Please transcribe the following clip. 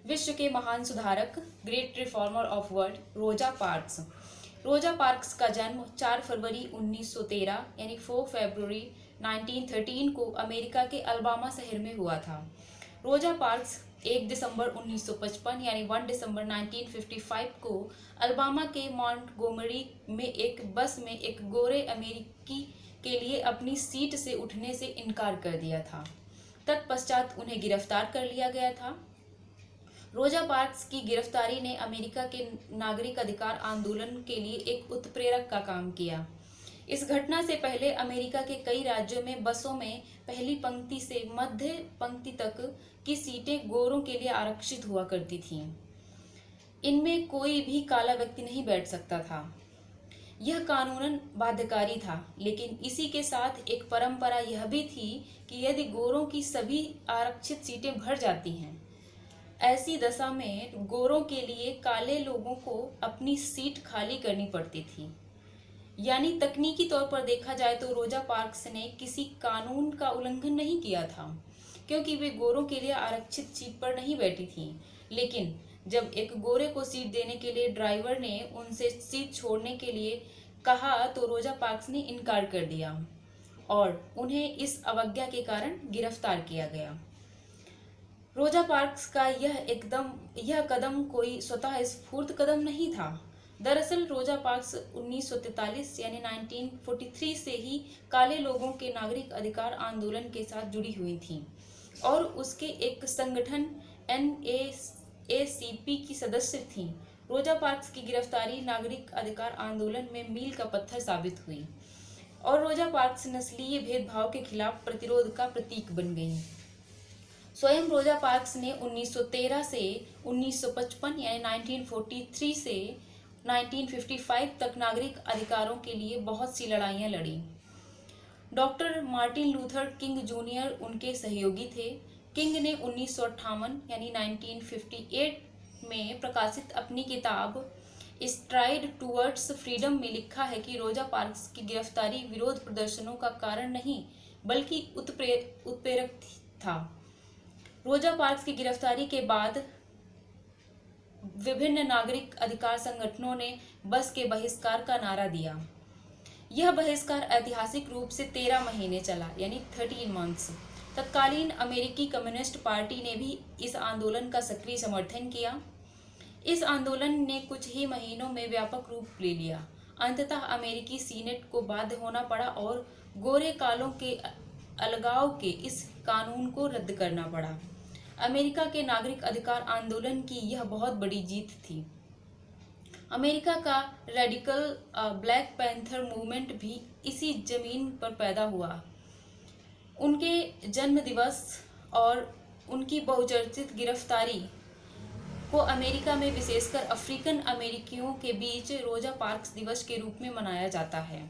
विश्व के महान सुधारक, ग्रेट रिफॉर्मर ऑफ वर्ल्ड, रोजा पार्क्स। रोजा पार्क्स का जन्म 4 फरवरी 1913 यानी 4 फरवरी 1913 को अमेरिका के अल्बामा शहर में हुआ था। रोजा पार्क्स 1 दिसंबर 1955 यानी 1 दिसंबर 1955 को अल्बामा के मॉन्टगोमरी में एक बस में एक गोरे अमेरिकी के लिए अपनी सीट से उठने से इनकार कर दिया था। तत्पश्चात उन्हें गिरफ्तार कर लिया गया था। रोजा पार्क्स की गिरफ्तारी ने अमेरिका के नागरिक अधिकार आंदोलन के लिए एक उत्प्रेरक का काम किया। इस घटना से पहले अमेरिका के कई राज्यों में बसों में पहली पंक्ति से मध्य पंक्ति तक की सीटें गोरों के लिए आरक्षित हुआ करती थीं। इनमें कोई भी काला व्यक्ति नहीं बैठ सकता था। यह कानूनन बाध्यकारी था, लेकिन इसी के साथ एक परंपरा यह भी थी कि यदि गोरों की सभी आरक्षित सीटें भर जाती हैं, ऐसी दशा में गोरों के लिए काले लोगों को अपनी सीट खाली करनी पड़ती थी। यानी तकनीकी तौर पर देखा जाए तो रोजा पार्क्स ने किसी कानून का उल्लंघन नहीं किया था, क्योंकि वे गोरों के लिए आरक्षित सीट पर नहीं बैठी थीं। लेकिन जब एक गोरे को सीट देने के लिए ड्राइवर ने उनसे सीट छोड़ने के लिए कहा तो रोजा पार्क्स ने इनकार कर दिया और उन्हें इस अवज्ञा के कारण गिरफ्तार किया गया। रोजा पार्क्स का यह कदम कोई स्वतः स्फूर्त कदम नहीं था। दरअसल रोजा पार्क्स 1943 यानी 1943 से ही काले लोगों के नागरिक अधिकार आंदोलन के साथ जुड़ी हुई थी और उसके एक संगठन NAACP की सदस्य थीं। रोजा पार्क्स की गिरफ्तारी नागरिक अधिकार आंदोलन में मील का पत्थर साबित हुई और रोजा पार्क्स नस्लीय भेदभाव के खिलाफ प्रतिरोध का प्रतीक बन गई। स्वयं रोजा पार्क्स ने 1913 से 1955 यानी 1943 से 1955 तक नागरिक अधिकारों के लिए बहुत सी लड़ाइयाँ लड़ी। Doctor Martin Luther king junior उनके सहयोगी थे। किंग ने 1958 यानी 1958 में प्रकाशित अपनी किताब स्ट्राइड टूवर्ड्स फ्रीडम में लिखा है कि रोजा पार्क्स की गिरफ्तारी विरोध प्रदर्शनों का कारण नहीं बल्कि उत्प्रेरक था। रोजा पार्क्स की गिरफ्तारी के बाद विभिन्न नागरिक अधिकार संगठनों ने बस के बहिष्कार का नारा दिया। यह बहिष्कार ऐतिहासिक रूप से 13 महीने चला यानी 13 मंथ्स। तत्कालीन अमेरिकी कम्युनिस्ट पार्टी ने भी इस आंदोलन का सक्रिय समर्थन किया। इस आंदोलन ने कुछ ही महीनों में व्यापक रूप ले लिया। अंततः अमेरिकी सीनेट को बाध्य होना पड़ा और गोरे कालों के अलगाव के इस कानून को रद्द करना पड़ा। अमेरिका के नागरिक अधिकार आंदोलन की यह बहुत बड़ी जीत थी। अमेरिका का रेडिकल ब्लैक पैंथर मूवमेंट भी इसी जमीन पर पैदा हुआ। उनके जन्म दिवस और उनकी बहुचर्चित गिरफ्तारी को अमेरिका में विशेषकर अफ्रीकन अमेरिकियों के बीच रोजा पार्क्स दिवस के रूप में मनाया जाता है।